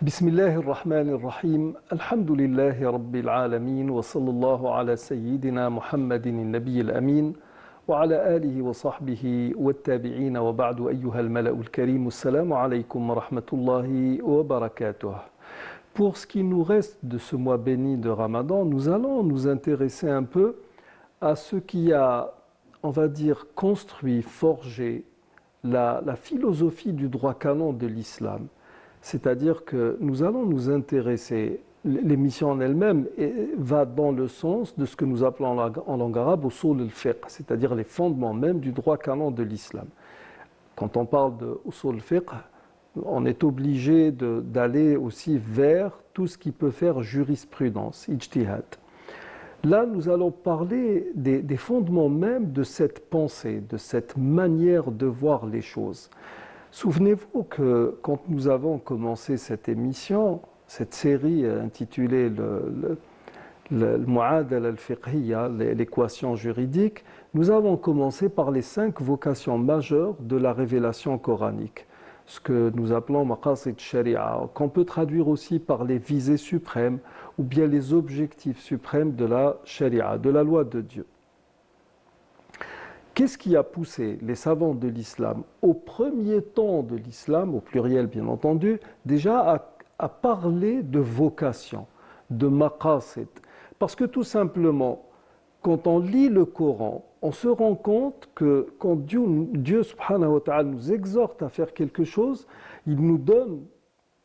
بسم الله الرحمن الرحيم الحمد لله رب العالمين وصلى الله على سيدنا محمد النبي الأمين وعلى آله وصحبه والتابعين وبعد أيها الملأ الكريم السلام عليكم ورحمة الله وبركاته. Pour ce qui nous reste de ce mois béni de Ramadan, nous allons nous intéresser un peu à ce qui a, on va dire, construit, forgé la philosophie du droit canon de l'islam. C'est-à-dire que nous allons nous intéresser, l'émission en elle-même va dans le sens de ce que nous appelons en langue arabe usul al-fiqh, c'est-à-dire les fondements même du droit canon de l'islam. Quand on parle de usul al-fiqh, on est obligé d'aller aussi vers tout ce qui peut faire jurisprudence, ijtihad. Là, nous allons parler des fondements même de cette pensée, de cette manière de voir les choses. Souvenez-vous que quand nous avons commencé cette émission, cette série intitulée le Mu'adala al-Fiqhiyya, l'équation juridique, nous avons commencé par les 5 vocations majeures de la révélation coranique, ce que nous appelons maqasid sharia, qu'on peut traduire aussi par les visées suprêmes ou bien les objectifs suprêmes de la sharia, de la loi de Dieu. Qu'est-ce qui a poussé les savants de l'islam, au premier temps de l'islam, au pluriel bien entendu, déjà à parler de vocation, de maqasid? Parce que tout simplement, quand on lit le Coran, on se rend compte que quand Dieu subhanahu wa ta'ala nous exhorte à faire quelque chose, il nous donne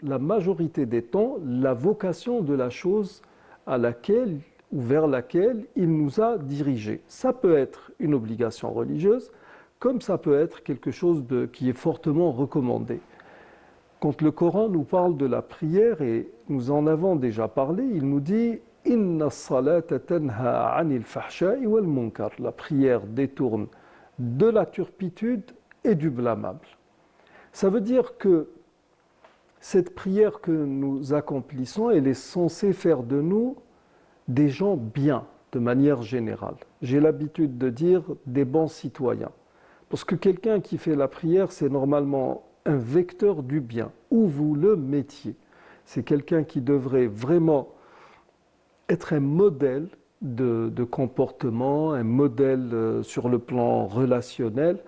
la majorité des temps la vocation de la chose à laquelle ou vers laquelle il nous a dirigés. Ça peut être une obligation religieuse, comme ça peut être quelque chose qui est fortement recommandé. Quand le Coran nous parle de la prière, et nous en avons déjà parlé, il nous dit « Inna as-salata tanha 'anil fahsha'i wal munkar » La prière détourne de la turpitude et du blâmable. Ça veut dire que cette prière que nous accomplissons, elle est censée faire de nous des gens bien, de manière générale. J'ai l'habitude de dire des bons citoyens. Parce que quelqu'un qui fait la prière, c'est normalement un vecteur du bien, où vous le mettiez. C'est quelqu'un qui devrait vraiment être un modèle de comportement, un modèle sur le plan relationnel,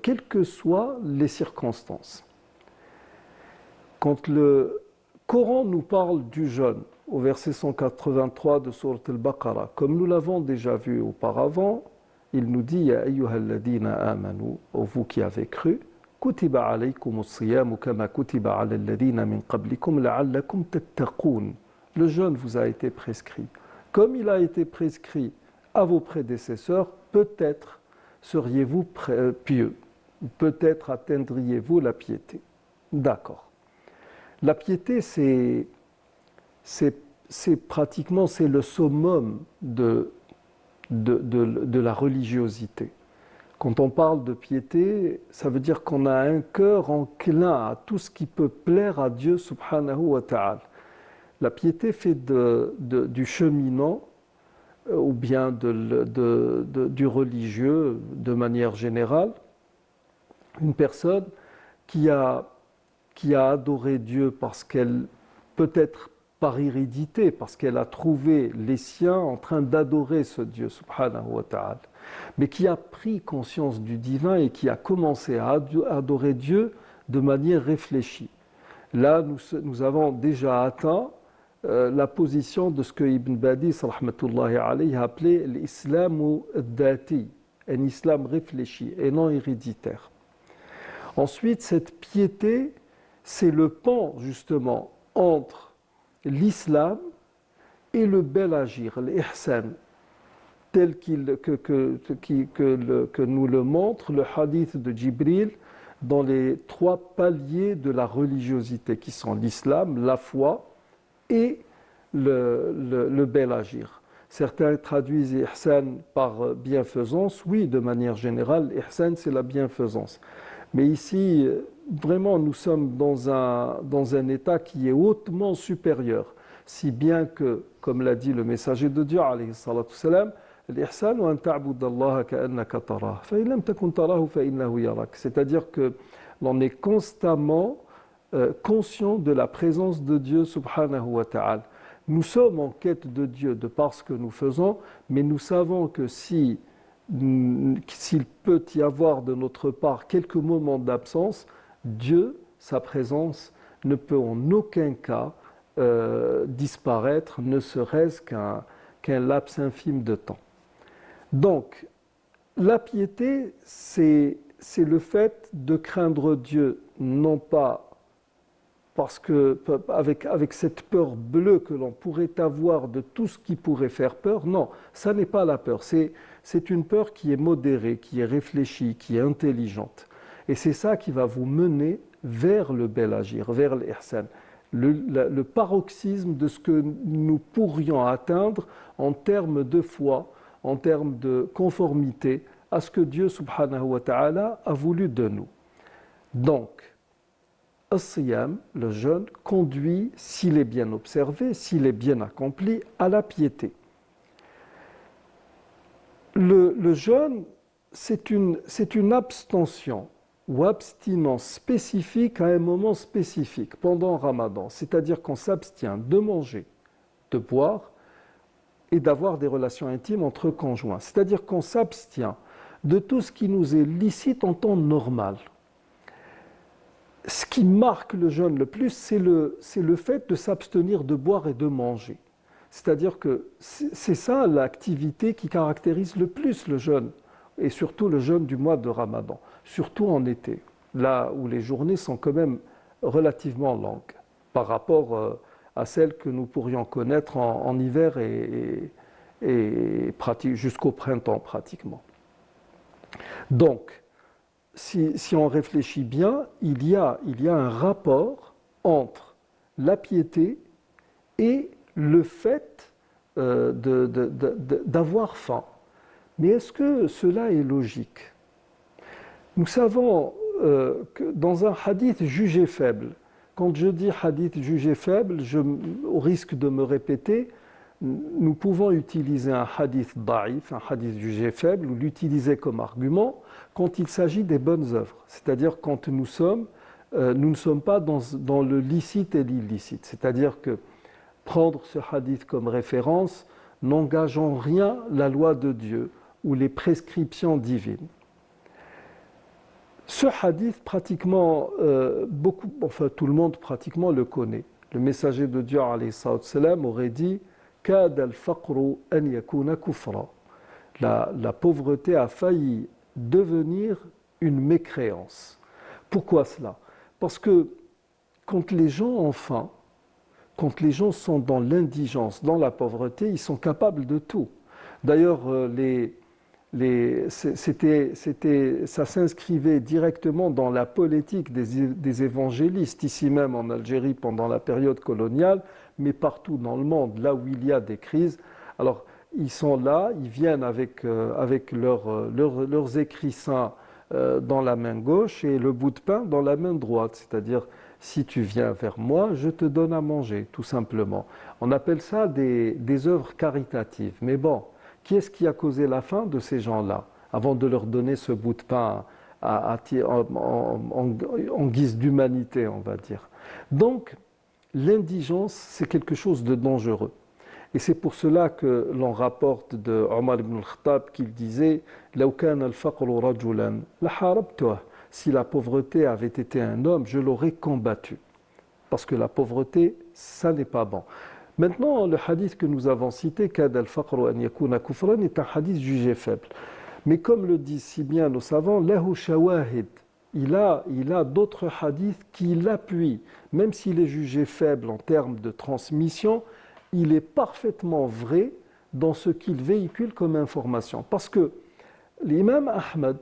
quelles que soient les circonstances. Quand le Coran nous parle du jeûne, au verset 183 de Sourate al-Baqarah, comme nous l'avons déjà vu auparavant, il nous dit « Ya ayyuhalladhina amanu » vous qui avez cru, « Kutiba alaykumus siyamu kama kutiba ala alladhina min qablikum la'allakum tattaqun » Le jeûne vous a été prescrit. Comme il a été prescrit à vos prédécesseurs, peut-être seriez-vous pieux, peut-être atteindriez-vous la piété. D'accord. La piété, c'est pratiquement le summum de la religiosité. Quand on parle de piété, ça veut dire qu'on a un cœur enclin à tout ce qui peut plaire à Dieu subhanahu wa ta'ala. La piété fait du cheminant ou bien du religieux de manière générale une personne qui a adoré Dieu parce qu'elle peut-être par hérédité, parce qu'elle a trouvé les siens en train d'adorer ce Dieu, subhanahu wa ta'ala, mais qui a pris conscience du divin et qui a commencé à adorer Dieu de manière réfléchie. Là, nous avons déjà atteint la position de ce que Ibn Badis, rahmatullahi alayhi, a appelé l'islam dati, un islam réfléchi et non héréditaire. Ensuite, cette piété, c'est le pont justement entre l'islam et le bel agir, l'ihsan, tel que nous le montre le hadith de Jibril dans les 3 paliers de la religiosité qui sont l'islam, la foi et le bel agir. Certains traduisent ihsan par bienfaisance. Oui, de manière générale, ihsan c'est la bienfaisance. Mais ici, vraiment, nous sommes dans un état qui est hautement supérieur. Si bien que, comme l'a dit le messager de Dieu, alayhi salatu salam, l'ihsan wa an ta'bud Allah ka'annaka tarah, fa in lam takun tarahu fa innahu yarak. C'est-à-dire que l'on est constamment conscients de la présence de Dieu subhanahu wa ta'ala. Nous sommes en quête de Dieu de par ce que nous faisons, mais nous savons que s'il peut y avoir de notre part quelques moments d'absence, Dieu, sa présence, ne peut en aucun cas disparaître, ne serait-ce qu'un laps infime de temps. Donc, la piété, c'est le fait de craindre Dieu, non pas parce que avec cette peur bleue que l'on pourrait avoir de tout ce qui pourrait faire peur, non, ça n'est pas la peur, c'est une peur qui est modérée, qui est réfléchie, qui est intelligente. Et c'est ça qui va vous mener vers le bel agir, vers l'ihsan, le paroxysme de ce que nous pourrions atteindre en termes de foi, en termes de conformité à ce que Dieu subhanahu wa ta'ala a voulu de nous. Donc, as-siyam, le jeûne, conduit, s'il est bien observé, s'il est bien accompli, à la piété. Le jeûne, c'est une abstention ou abstinence spécifique à un moment spécifique, pendant Ramadan. C'est-à-dire qu'on s'abstient de manger, de boire et d'avoir des relations intimes entre conjoints. C'est-à-dire qu'on s'abstient de tout ce qui nous est licite en temps normal. Ce qui marque le jeûne le plus, c'est le fait de s'abstenir de boire et de manger. C'est-à-dire que c'est ça l'activité qui caractérise le plus le jeûne, et surtout le jeûne du mois de Ramadan, surtout en été, là où les journées sont quand même relativement longues par rapport à celles que nous pourrions connaître en hiver et jusqu'au printemps pratiquement. Donc, si on réfléchit bien, il y a un rapport entre la piété et le fait d'avoir faim. Mais est-ce que cela est logique? Nous savons que dans un hadith jugé faible, quand je dis hadith jugé faible, au risque de me répéter, nous pouvons utiliser un hadith da'if, un hadith jugé faible, ou l'utiliser comme argument quand il s'agit des bonnes œuvres. C'est-à-dire quand nous ne sommes pas dans le licite et l'illicite. C'est-à-dire que prendre ce hadith comme référence n'engage en rien la loi de Dieu ou les prescriptions divines. Ce hadith, pratiquement, tout le monde pratiquement le connaît. Le messager de Dieu, alayhi salam, aurait dit « Kad al-faqru an yakuna kufra » La pauvreté a failli devenir une mécréance. Pourquoi cela? Parce que quand les gens ont faim, quand les gens sont dans l'indigence, dans la pauvreté, ils sont capables de tout. D'ailleurs, ça s'inscrivait directement dans la politique des évangélistes, ici même en Algérie pendant la période coloniale, mais partout dans le monde, là où il y a des crises. Alors, ils sont là, ils viennent avec leurs écrits saints dans la main gauche et le bout de pain dans la main droite, c'est-à-dire si tu viens vers moi, je te donne à manger, tout simplement. On appelle ça des œuvres caritatives. Mais bon, qui est-ce qui a causé la faim de ces gens-là, avant de leur donner ce bout de pain en guise d'humanité, on va dire. Donc, l'indigence, c'est quelque chose de dangereux. Et c'est pour cela que l'on rapporte de Omar ibn al-Khattab qu'il disait « Law kana al-faqru rajulan, la harabtuh » Si la pauvreté avait été un homme, je l'aurais combattu. Parce que la pauvreté, ça n'est pas bon. Maintenant, le hadith que nous avons cité, Kad al-faqru an yakuna kufran, est un hadith jugé faible. Mais comme le disent si bien nos savants, lahu shawahid. Il a d'autres hadiths qui l'appuient. Même s'il est jugé faible en termes de transmission, il est parfaitement vrai dans ce qu'il véhicule comme information. Parce que l'imam Ahmad,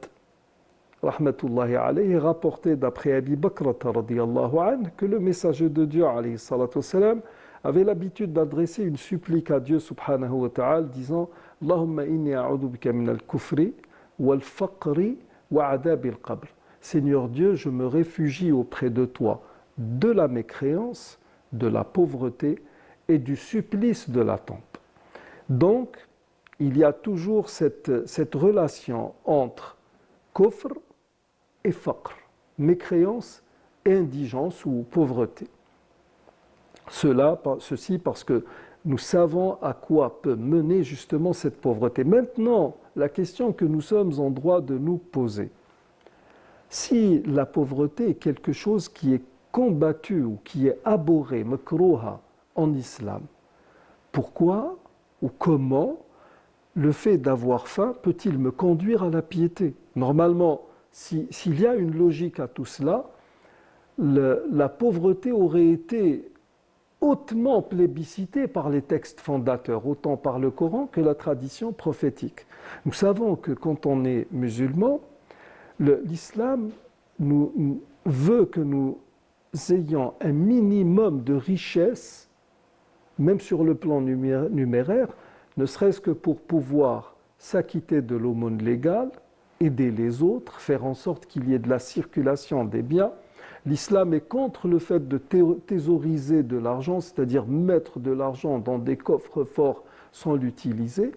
rahmatullahi alayhi, rapporté d'après Abi Bakrata radiyallahu anhu que le messager de Dieu alayhi salatu wassalam avait l'habitude d'adresser une supplique à Dieu subhanahu wa ta'ala disant Allahumma inni a'udhu bika min al-kufri wal-faqri wa adab al-qabr. Seigneur Dieu, je me réfugie auprès de toi de la mécréance, de la pauvreté et du supplice de la tombe. Donc, il y a toujours cette relation entre kufr et faqr, mécréance indigence ou pauvreté. Ceci parce que nous savons à quoi peut mener justement cette pauvreté. Maintenant, la question que nous sommes en droit de nous poser, si la pauvreté est quelque chose qui est combattu ou qui est abhorré, makrouha, en islam, pourquoi ou comment le fait d'avoir faim peut-il me conduire à la piété? Normalement, s'il y a une logique à tout cela, la pauvreté aurait été hautement plébiscitée par les textes fondateurs, autant par le Coran que la tradition prophétique. Nous savons que quand on est musulman, l'islam veut que nous ayons un minimum de richesse, même sur le plan numéraire, ne serait-ce que pour pouvoir s'acquitter de l'aumône légale, aider les autres, faire en sorte qu'il y ait de la circulation des biens. L'islam est contre le fait de thésauriser de l'argent, c'est-à-dire mettre de l'argent dans des coffres forts sans l'utiliser.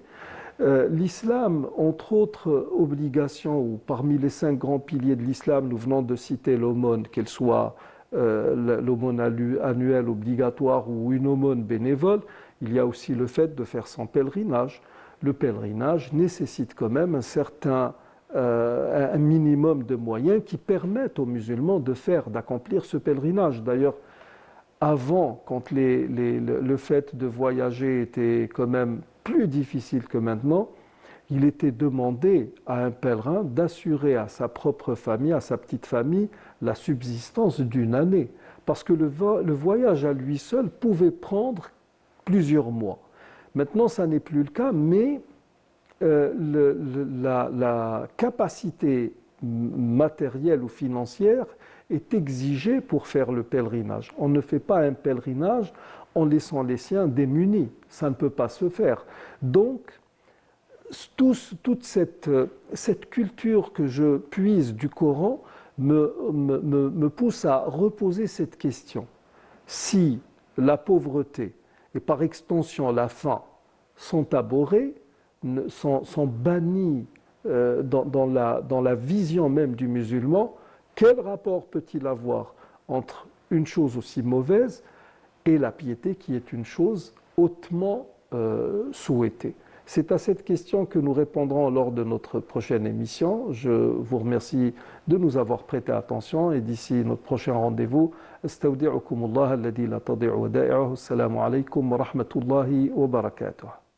L'islam, entre autres obligations, ou parmi les 5 grands piliers de l'islam, nous venons de citer l'aumône, qu'elle soit l'aumône annuelle obligatoire ou une aumône bénévole, il y a aussi le fait de faire son pèlerinage. Le pèlerinage nécessite quand même un minimum de moyens qui permettent aux musulmans d'accomplir ce pèlerinage. D'ailleurs, avant, quand le fait de voyager était quand même plus difficile que maintenant, il était demandé à un pèlerin d'assurer à sa propre famille, à sa petite famille, la subsistance d'une année. Parce que le voyage à lui seul pouvait prendre plusieurs mois. Maintenant, ça n'est plus le cas, mais la capacité matérielle ou financière est exigée pour faire le pèlerinage. On ne fait pas un pèlerinage en laissant les siens démunis. Ça ne peut pas se faire. Donc, toute cette culture que je puise du Coran me pousse à reposer cette question. Si la pauvreté et par extension la faim sont abhorrées, sont bannis dans la vision même du musulman, quel rapport peut-il avoir entre une chose aussi mauvaise et la piété qui est une chose hautement souhaitée? C'est à cette question que nous répondrons lors de notre prochaine émission. Je vous remercie de nous avoir prêté attention et d'ici notre prochain rendez-vous, astawdi'ukumullah alladhi la tadi'u wada'i'uhu. Assalamu alaykum wa rahmatullahi wa barakatuh.